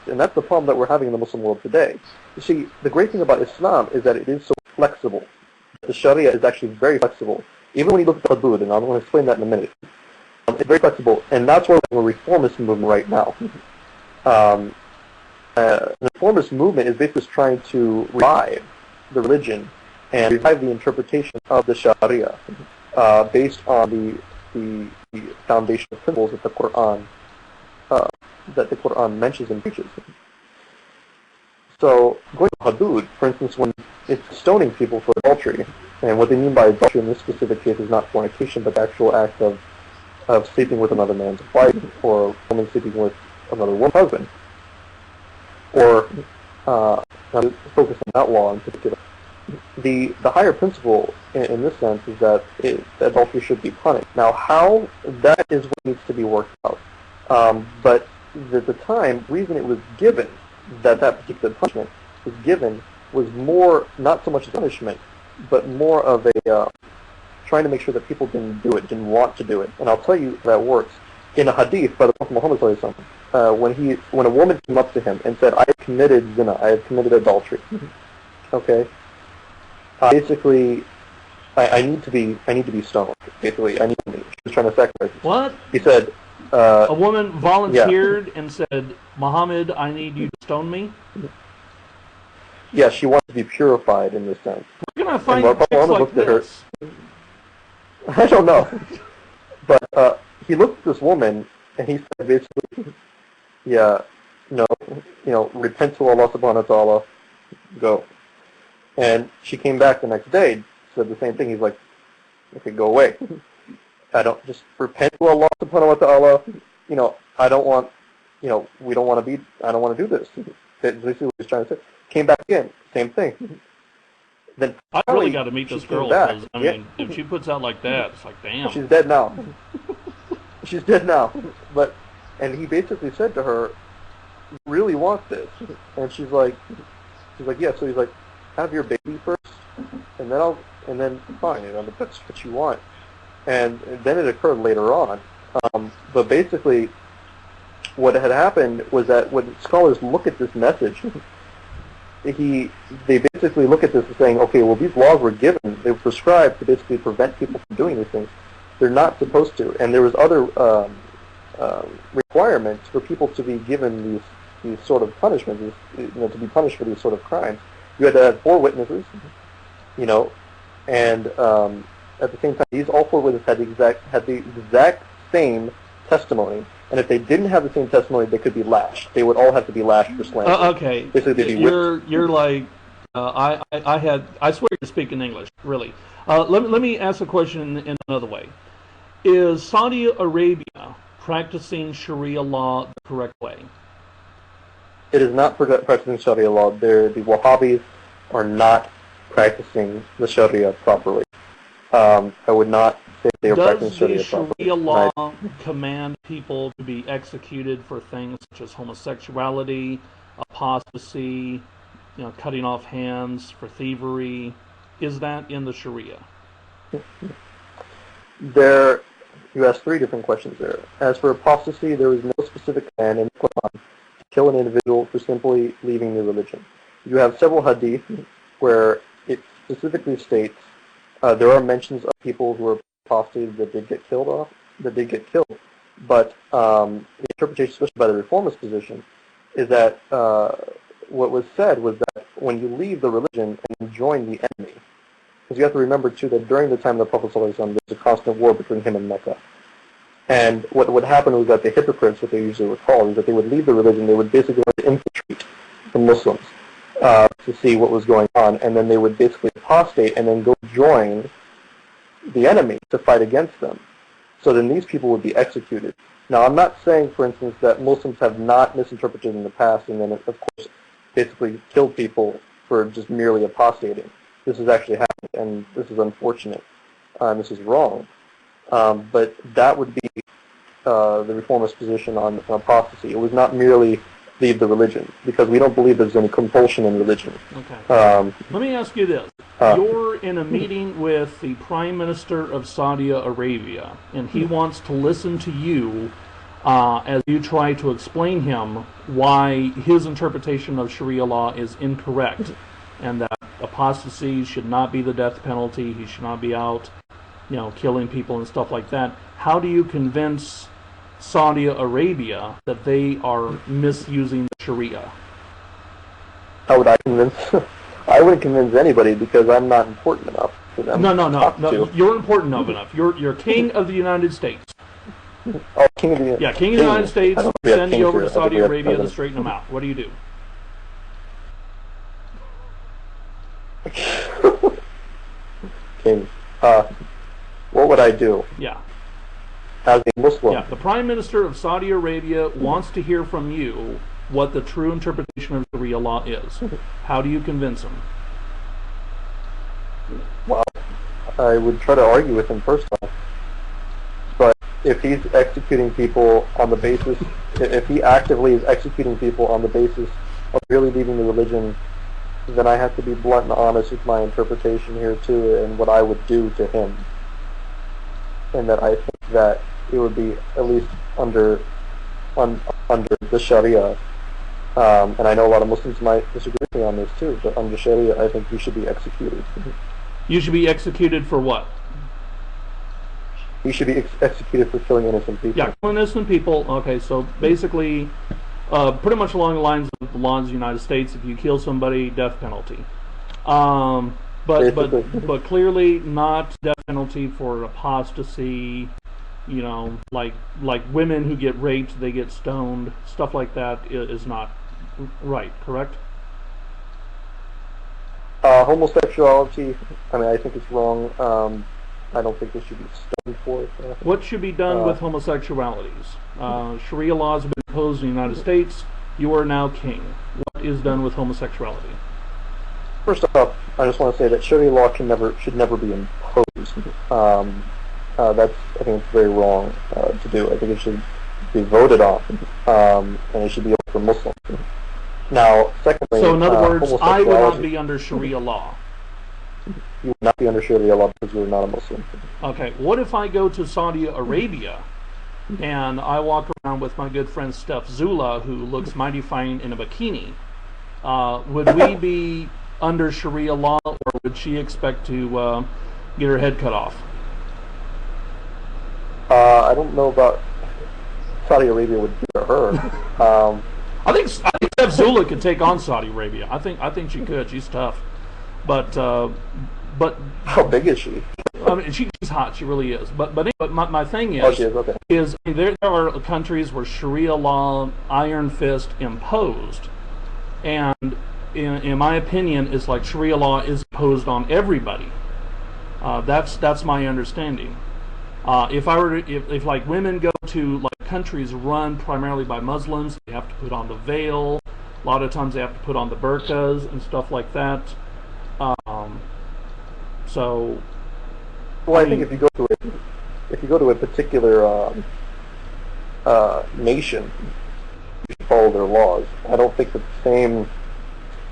And that's the problem that we're having in the Muslim world today. You see, the great thing about Islam is that it is so flexible. The Sharia is actually very flexible. Even when you look at the hudud, and I'm going to explain that in a minute, it's very flexible, and that's why we're a reformist movement right now. The reformist movement is basically trying to revive the religion and revive the interpretation of the Sharia based on the foundational principles that the Quran mentions and preaches. So, going to hudud, for instance, when it's stoning people for adultery, and what they mean by adultery in this specific case is not fornication, but the actual act of sleeping with another man's wife, or a woman sleeping with another woman's husband, or focus on that law in particular. The higher principle in this sense is that adultery should be punished. Now, how, that is what needs to be worked out. But at the time, the reason it was given, that particular punishment was given, was more, not so much a punishment, but more of a trying to make sure that people didn't do it, didn't want to do it. And I'll tell you how that works. In a hadith by the Prophet Muhammad when a woman came up to him and said, "I have committed zina, I have committed adultery," okay, basically, I need to be stoned. Basically, she was trying to sacrifice. What? He said, a woman volunteered and said, "Muhammad, I need you to stone me." Yeah, she wanted to be purified in this sense. We're gonna find chicks like this. I don't know, but he looked at this woman and he said basically, "Yeah, repent to Allah subhanahu wa ta'ala, go." And she came back the next day, said the same thing. He's like, "Okay, go away. I don't, just repent to Allah subhanahu wa ta'ala. I don't want, we don't want to be, I don't want to do this." That's basically what he's trying to say. Came back again, same thing. Then I really got to meet this girl, because, I mean, if she puts out like that, it's like, damn. She's dead now. She's dead now. And he basically said to her, "You really want this?" And she's like, "Yeah." So he's like, "Have your baby first, and then fine, but that's what you want." And then it occurred later on. But basically, what had happened was that when scholars look at this message, they basically look at this as saying, okay, well, these laws were given, they were prescribed to basically prevent people from doing these things. They're not supposed to. And there was other requirements for people to be given these sort of punishments, to be punished for these sort of crimes. You had to have 4 witnesses, and at the same time, these all 4 witnesses had the exact same testimony. And if they didn't have the same testimony, they could be lashed. They would all have to be lashed for slander. Okay. Basically, they'd be whipped. You're like, I swear you're speaking English, really. Let me ask a question in another way. Is Saudi Arabia practicing Sharia law the correct way? It is not practicing Sharia law. The Wahhabis are not practicing the Sharia properly. I would not say they are practicing Sharia properly. Does the Sharia law command people to be executed for things such as homosexuality, apostasy, cutting off hands, for thievery? Is that in the Sharia? You asked 3 different questions there. As for apostasy, there is no specific command in the Quran to kill an individual for simply leaving the religion. You have several hadith where it specifically states there are mentions of people who are apostates that did get killed but the interpretation, especially by the reformist position, is that what was said was that when you leave the religion and you join the enemy, because you have to remember too that during the time of the Prophet ﷺ, there was a constant war between him and Mecca. And what would happen was that the hypocrites, what they usually were called, is that they would leave the religion, they would basically infiltrate the Muslims to see what was going on, and then they would basically apostate and then go join the enemy to fight against them. So then these people would be executed. Now, I'm not saying, for instance, that Muslims have not misinterpreted in the past and then, of course, basically killed people for just merely apostating. This has actually happened, and this is unfortunate, and this is wrong. But that would be the reformist position on apostasy. It was not merely leave the religion, because we don't believe there's any compulsion in religion. Okay. Let me ask you this. You're in a meeting with the Prime Minister of Saudi Arabia, and he wants to listen to you as you try to explain him why his interpretation of Sharia law is incorrect, and that apostasy should not be the death penalty. He should not be out, killing people and stuff like that. How do you convince Saudi Arabia that they are misusing the Sharia? How would I convince? I wouldn't convince anybody because I'm not important enough for them. No. You're important enough. You're king of the United States. Oh, king of the Yeah, king of the United States. Send you over to Saudi Arabia to straighten them out. What do you do? King. What would I do? Yeah. As a Muslim. Yeah, the Prime Minister of Saudi Arabia wants to hear from you what the true interpretation of Sharia law is. How do you convince him? Well, I would try to argue with him first off. But if he's executing people on the basis, if he actively is executing people on the basis of really leaving the religion, then I have to be blunt and honest with my interpretation here too, and what I would do to him. And that I think that it would be at least under the Sharia. And I know a lot of Muslims might disagree with me on this too, but under Sharia, I think he should be executed. You should be executed for what? He should be executed for killing innocent people. Yeah, killing innocent people. Okay, so basically, pretty much along the lines of the laws of the United States, if you kill somebody, death penalty. But clearly not death penalty for apostasy. Like women who get raped, they get stoned. Stuff like that is not right. Correct? Homosexuality, I think it's wrong. I don't think they should be stoned for it. What should be done with homosexualities? Sharia laws have been imposed in the United States. You are now king. What is done with homosexuality? First off, I just want to say that Sharia law should never be imposed. I think it's very wrong to do. I think it should be voted on, and it should be open for Muslims. Now, secondly, so in other words, I would not be under Sharia law. You would not be under Sharia law because you are not a Muslim. Okay, what if I go to Saudi Arabia and I walk around with my good friend Steph Zula, who looks mighty fine in a bikini? Would we be under Sharia law, or would she expect to get her head cut off? I don't know about Saudi Arabia would do to her. I think Steph Zula could take on Saudi Arabia. I think she could. She's tough, but how big is she? She's hot. She really is. But anyway, my thing is, she is, okay. There are countries where Sharia law, iron fist imposed, and in my opinion, it's like Sharia law is imposed on everybody. That's my understanding. If like women go to like countries run primarily by Muslims, they have to put on the veil. A lot of times they have to put on the burqas and stuff like that. I think if you go to a particular nation, you should follow their laws. I don't think that the same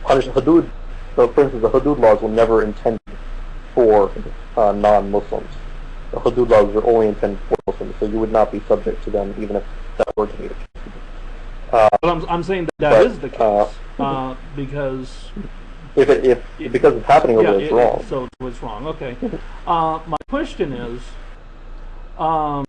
hudud. So, for instance, the hudud laws were never intended for non-Muslims. The hudud laws are only intended for Muslims, so you would not be subject to them even if that were to be the case. But I'm saying that is the case because because it's happening over there, it's wrong. So it's wrong. Okay. My question is, what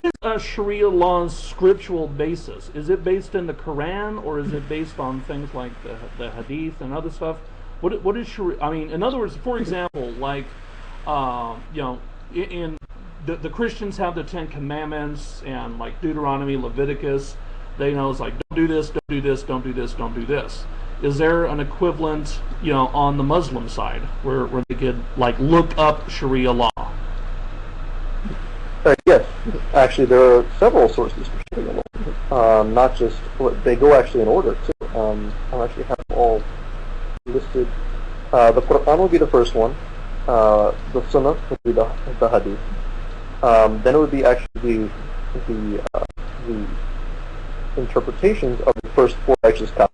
is a Sharia law's scriptural basis? Is it based in the Quran, or is it based on things like the Hadith and other stuff? What is Sharia? In other words, for example, like in the Christians have the Ten Commandments and like Deuteronomy, Leviticus. They know it's like don't do this, don't do this, don't do this, don't do this. Is there an equivalent, on the Muslim side where they could like look up Sharia law? Yes, actually, there are several sources for Sharia law. Not just they go actually in order too. I actually have them all listed. The Quran will be the first one. The Sunnah would be the Hadith. Then it would be actually the interpretations of the first four righteous covenants.